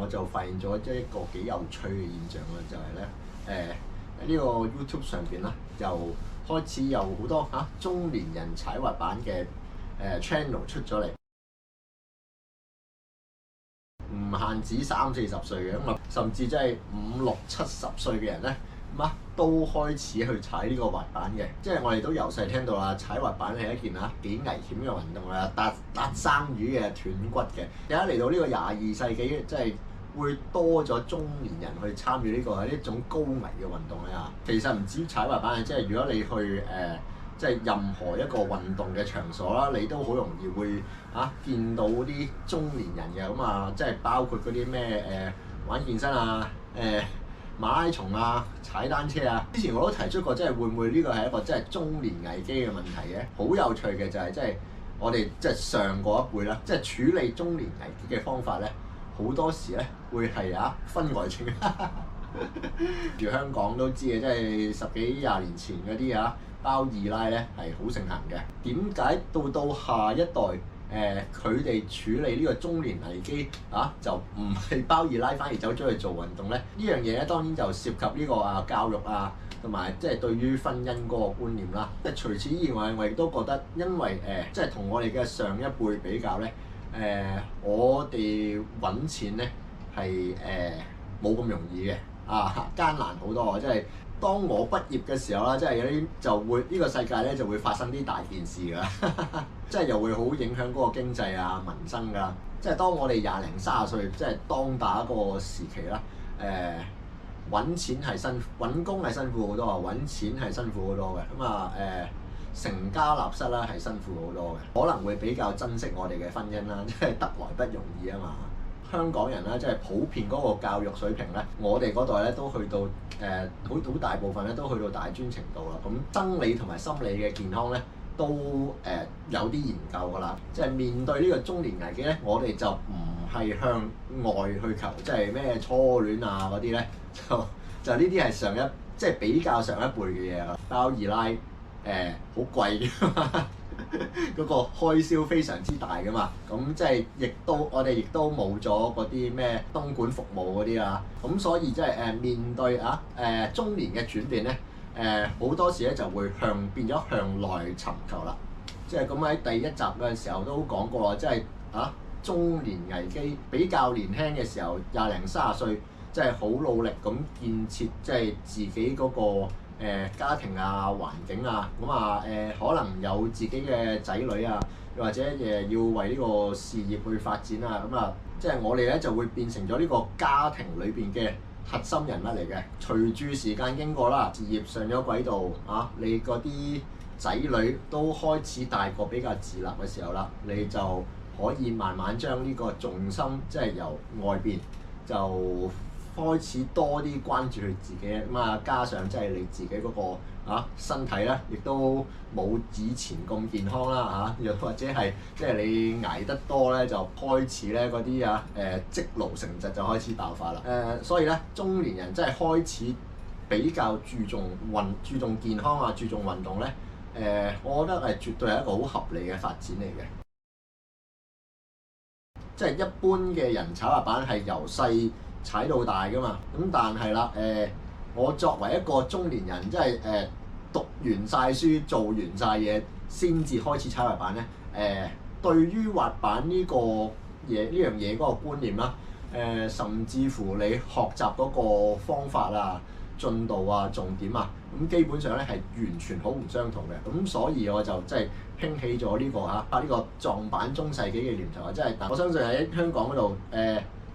我就發現咗一個幾有趣嘅現象啦，就係咧喺呢個 YouTube 上邊啦，又開始有好多中年人踩滑板嘅channel 出咗嚟，唔限止30-40歲嘅，咁啊甚至即係50-60-70歲嘅人咧，都開始去踩呢個滑板嘅。即係我哋都由細聽到啦，踩滑板係一件幾危險嘅運動啦，撻生魚嘅、斷骨嘅。而家嚟到呢個22世紀，即係會多咗中年人去參與呢個係一種高危嘅運動咧。其實唔止踩滑板，即係如果你去即係任何一個運動嘅場所啦，你都好容易會見到啲中年人嘅。咁即係包括嗰啲咩玩健身馬拉松踩單車之前我都提出過，即係會唔會呢個係一個即係中年危機嘅問題嘅？好有趣嘅就係即係我哋即係上過一輩啦，即係處理中年危機嘅方法咧，好多時咧會係婚外情。住香港都知嘅，即係10幾20年前嗰啲包二奶咧係好盛行嘅。點解到下一代佢哋處理呢個中年危機就唔係包二奶，反而走咗去做運動咧？呢樣嘢咧當然就涉及呢個教育同埋即係對於婚姻嗰個觀念啦。即係除此以外，我亦都覺得因為即係同我哋嘅上一輩比較咧，我哋揾錢咧係冇咁容易嘅，艱難好多。即係當我畢業嘅時候啦，即係有啲就會呢個世界咧就會發生啲大件事㗎，即係又會好影響嗰個經濟民生㗎。即係當我哋20零30歲，即係當打嗰個時期啦，揾錢係揾工係辛苦好多，揾錢係辛苦好多嘅。成家立室啦係辛苦好多嘅，可能會比較珍惜我哋嘅婚姻啦，即係得來不容易啊嘛。香港人啦，即係普遍嗰個教育水平咧，我哋嗰代咧都去到好大部分咧都去到大專程度啦。咁生理同埋心理嘅健康咧都有啲研究㗎啦。即係面對呢個中年危機咧，我哋就唔係向外去求，即係咩初戀嗰啲咧，就呢啲係即係比較上一輩嘅嘢啦。包二奶好貴㗎嘛。嗰個開銷非常之大㗎嘛，咁即係我哋亦都冇咗嗰啲咩東莞服務嗰啲咁所以即係面對中年嘅轉變咧，好多時咧就會變咗向內尋求啦。即係咁喺第一集嘅時候都講過啦，即係中年危機比較年輕嘅時候20零30歲，即係好努力咁建設即係自己嗰個家庭環境可能有自己嘅仔女又或者要為呢個事業去發展即係我哋咧就會變成咗呢個家庭裏邊嘅核心人物嚟嘅。隨住時間經過啦，事業上咗軌道你嗰啲仔女都開始大個比較自立嘅時候啦，你就可以慢慢將呢個重心即係由外邊就開始多啲關注佢自己加上即係你自己嗰個身體咧，亦都冇以前咁健康啦又或者係即係你捱得多咧，就開始咧嗰啲積勞成疾就開始爆發啦。所以咧中年人真係開始比較注重健康注重運動咧，我覺得係絕對係一個好合理嘅發展嚟嘅。即係一般嘅人踩滑板係由細踩到大㗎嘛，咁但係啦，我作為一個中年人，即係讀完晒書、做完晒嘢先至開始踩滑板咧，對於滑板呢樣嘢嗰個觀念啦，甚至乎你學習嗰個方法進度重點咁基本上咧係完全好唔相同嘅。咁所以我就即係興起咗呢個撞板中世紀嘅念頭即係我相信喺香港嗰度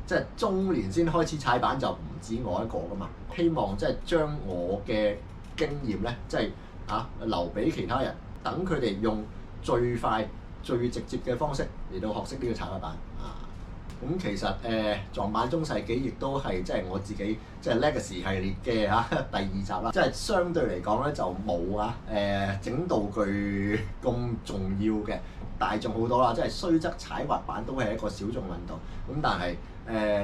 即係中年先開始踩板就唔止我一個㗎嘛，希望即係將我嘅經驗咧，即係留俾其他人，等佢哋用最快最直接嘅方式嚟到學識呢個踩滑板咁其實撞板中世紀亦都係即係我自己即係 Legacy 系列嘅第2集啦，即係相對嚟講咧就冇整道具咁重要嘅，大眾好多啦。即係雖則踩滑板都係一個小眾運動，咁但係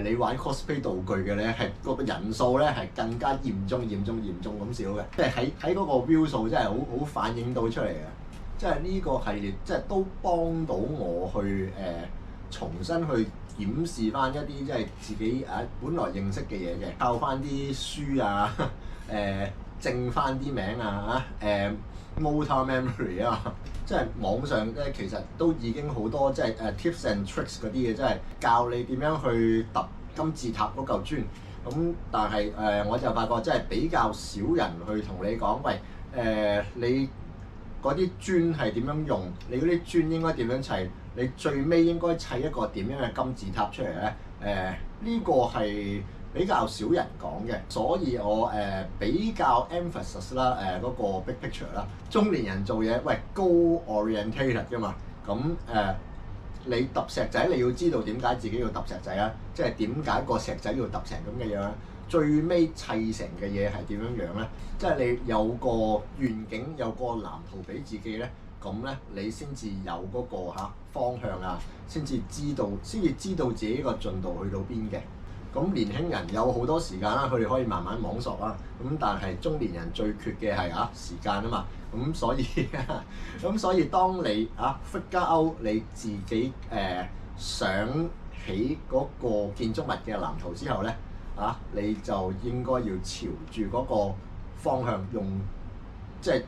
你玩 cosplay 道具嘅咧係個人數咧係更加嚴重咁少嘅，即係喺嗰個 view 數真係好反映到出嚟嘅。即係呢個系列即係都幫到我去重新去檢視翻一啲即係自己本來認識嘅嘢嘅，靠翻啲書啊，正翻啲名啊，motor memory 啊，即係網上咧其實都已經好多即係tips and tricks 嗰啲嘅，即係教你點樣去揼金字塔嗰嚿磚。咁但係我就發覺即係比較少人去同你講，喂你嗰啲磚係點樣用？你嗰啲磚應該點樣砌？你最尾應該砌一個點樣嘅金字塔出嚟咧？呢個係比較少人講嘅，所以我比較 emphasis 啦嗰個 big picture 啦。中年人做嘢，喂 goal orientated 㗎嘛，咁你揼石仔，你要知道點解自己要揼石仔啊？即係點解個石仔要揼成咁嘅樣？最尾砌成嘅嘢係點樣樣咧？即係你有個願景，有個藍圖俾自己咧，咁咧你先至有嗰個方向啊，先至知道自己個進度去到邊嘅。咁年輕人有好多時間啦，佢哋可以慢慢摸索啦。咁但係中年人最缺嘅係時間啊嘛。咁所以當你figure out 你自己想起嗰個建築物嘅藍圖之後咧，你就應該要朝住嗰個方向用最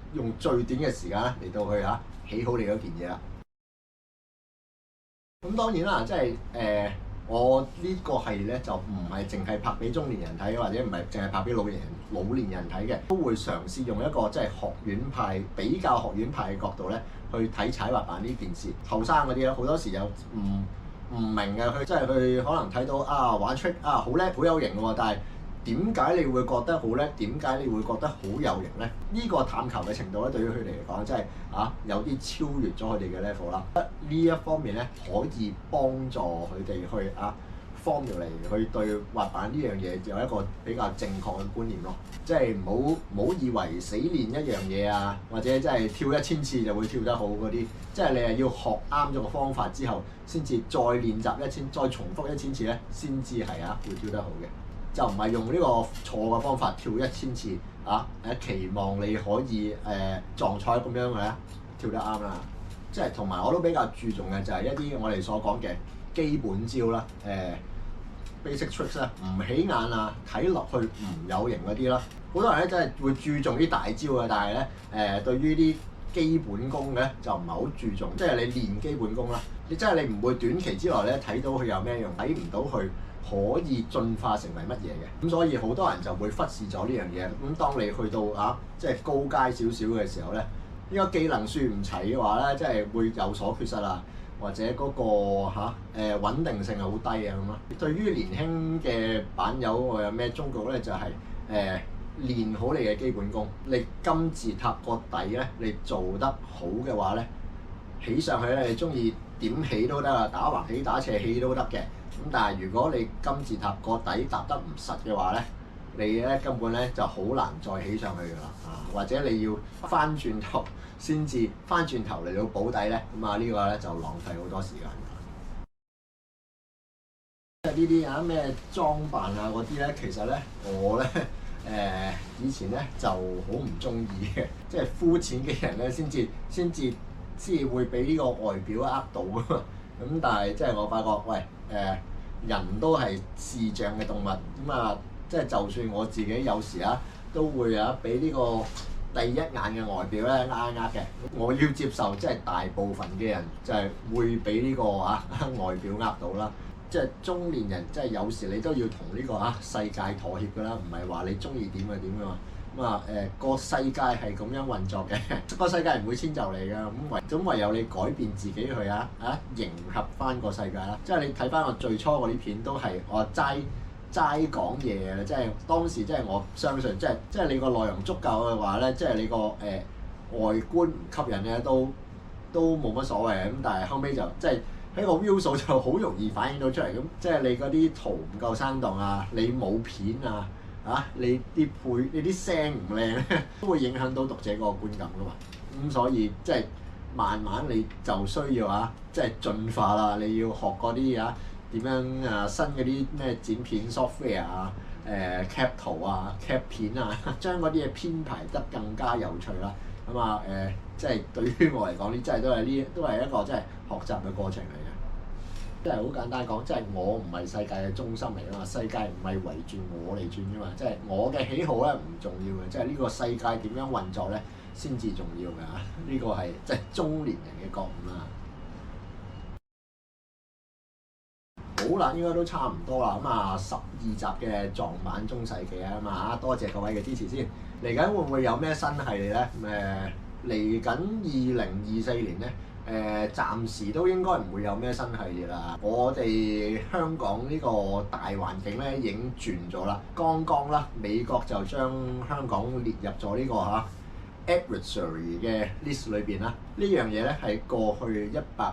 短嘅時間嚟到去起好你嗰件嘢啦。咁當然啦，即係我呢個系列咧就唔係淨係拍俾中年人睇，或者唔係淨係拍俾老年人睇嘅，都會嘗試用一個即係學院派比較學院派嘅角度咧去睇踩滑板呢件事。後生嗰啲咧好多時又唔明嘅，佢即係佢可能睇到玩 trick 好叻好有型喎，但係點解你會覺得好叻？點解你會覺得好有型咧？呢個探求嘅程度咧，對於佢哋嚟講，即係有啲超越咗佢哋嘅 level 啦。呢一方面咧，可以幫助佢哋去formulate去對滑板呢樣嘢有一個比較正確嘅觀念咯。即係唔好以為死練一樣嘢或者即係跳1000次就會跳得好嗰啲。即係你係要學啱咗個方法之後，先至再練習再重複1000次咧，先至係會跳得好嘅。就唔係用呢個錯嘅方法跳1000次期望你可以撞彩咁樣嘅跳得啱啦。即係同埋我都比較注重嘅就係一啲我哋所講嘅基本招啦，basic tricks 啦，唔起眼睇落去唔有型嗰啲啦。好多人咧真係會注重啲大招嘅，但係咧對於啲基本功咧就唔係好注重。即係你練基本功啦，你唔會短期之內咧睇到佢有咩用，睇唔到佢可以進化成為乜嘢嘅。咁所以好多人就會忽視咗呢樣嘢。咁當你去到即係高階少少嘅時候咧，呢個技能樹唔齊嘅話咧，即係會有所缺失或者嗰個穩定性係好低咁咯。對於年輕嘅板友，我有咩忠告咧？就係練好你嘅基本功。你金字塔個底咧，你做得好嘅話咧，起上去咧，你中意點起都得打橫起打斜起都得嘅。咁但係如果你金字塔個底搭得唔實嘅話咧，你咧根本咧就好難再起上去㗎啦。或者你要翻轉頭先至翻轉頭嚟到補底咧，咁呢個咧就浪費好多時間㗎。即係呢啲咩裝扮嗰啲咧，其實咧我咧以前咧就好唔中意嘅，即係膚淺嘅人咧先至會俾呢個外表呃到㗎嘛。咁但係即係我發覺，喂人都係視像嘅動物，咁即係就算我自己有時都會俾呢個第一眼嘅外表咧呃嘅。我要接受即係大部分嘅人就係會俾呢個外表呃到啦。即係中年人，即係有時你都要同呢個世界妥協㗎啦，唔係話你中意點就點㗎嘛。個世界係咁樣運作嘅，個世界唔會遷就你㗎。咁唯有你改變自己去迎合翻個世界啦。即係你睇翻我最初嗰啲片都係我齋講嘢嘅，即係當時即係我相信，即係你個內容足夠嘅話咧，即係你個外觀唔吸引咧都冇乜所謂嘅。咁但係後尾就即係喺個 view 數就好容易反映到出嚟。咁即係你嗰啲圖唔夠生動你冇片你啲聲唔靚咧，都會影響到讀者嗰個觀感噶嘛。咁所以即係慢慢你就需要即係進化啦。你要學嗰啲點樣新嗰啲咩剪片 software cap 圖cap 片將嗰啲嘢編排得更加有趣啦。咁即係對於我嚟講，呢真係都係一個即係學習嘅過程嚟嘅。即係好簡單講，即係我唔係世界嘅中心嚟啊嘛，世界唔係圍住我嚟轉噶嘛，即係我嘅喜好咧唔重要嘅，即係呢個世界點樣運作咧先至重要㗎。呢個係即係中年人嘅覺悟啦。好啦，應該都差唔多啦。咁啊，12集嘅撞板中世紀啊嘛，多謝各位嘅支持先。嚟緊會唔會有咩新系列咧？嚟緊2024年咧，暫時都應該唔會有咩新系列啦。我哋香港呢個大環境咧已經轉咗啦。剛剛啦，美國就將香港列入咗呢個adversary 嘅 list 裏邊啦。呢樣嘢咧係過去180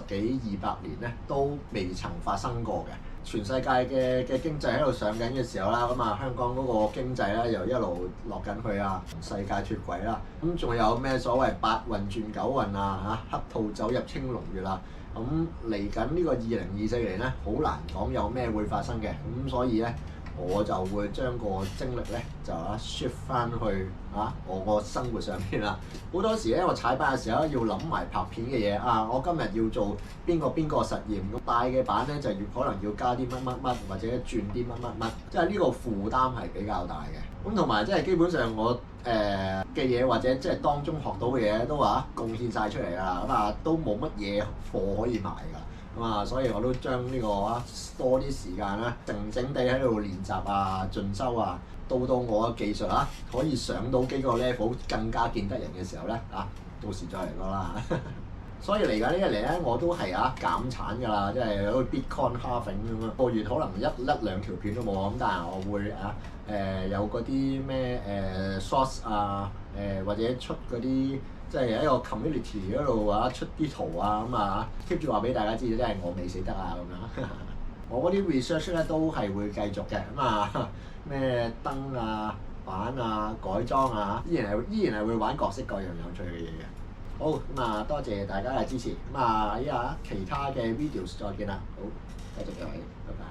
幾200年咧都未曾發生過嘅。全世界嘅經濟喺度上緊嘅時候啦，咁啊香港嗰個經濟咧又一路落緊去啊，同世界脫軌啦。咁仲有咩所謂8運轉9運啊？黑兔走入青龍月啦。咁嚟緊呢個2024年咧，好難講有咩會發生嘅。咁所以咧，我就會將個精力咧就shift 翻去我個生活上邊啦。好多時咧，我踩板嘅時候要諗埋拍片嘅嘢我今日要做邊個實驗，咁大嘅板咧就可能要加啲乜乜乜，或者轉啲乜乜乜，即係呢個負擔係比較大嘅。咁同埋即係基本上我嘅嘢或者即係當中學到嘅嘢都貢獻晒出嚟啦。咁都冇乜嘢貨可以賣㗎。所以我都將呢個多啲時間咧，靜靜地喺度練習進修到我嘅技術可以上到幾個 level 更加見得人嘅時候咧到時再嚟講啦。所以嚟緊呢一年咧，我都係減產㗎啦，即係好似 Bitcoin halving 咁樣，個月可能一兩條片都冇咁，但係我會有嗰啲咩shorts或者出嗰啲。即係喺個 community 嗰度出啲圖keep 住話俾大家知，即係我未死得咁樣。我嗰啲 research 咧都係會繼續嘅。咩燈板改裝依然係會玩各式各樣有趣嘅嘢嘅。好多謝大家嘅支持。依家其他嘅 videos 再見啦。好，多謝各位，拜拜。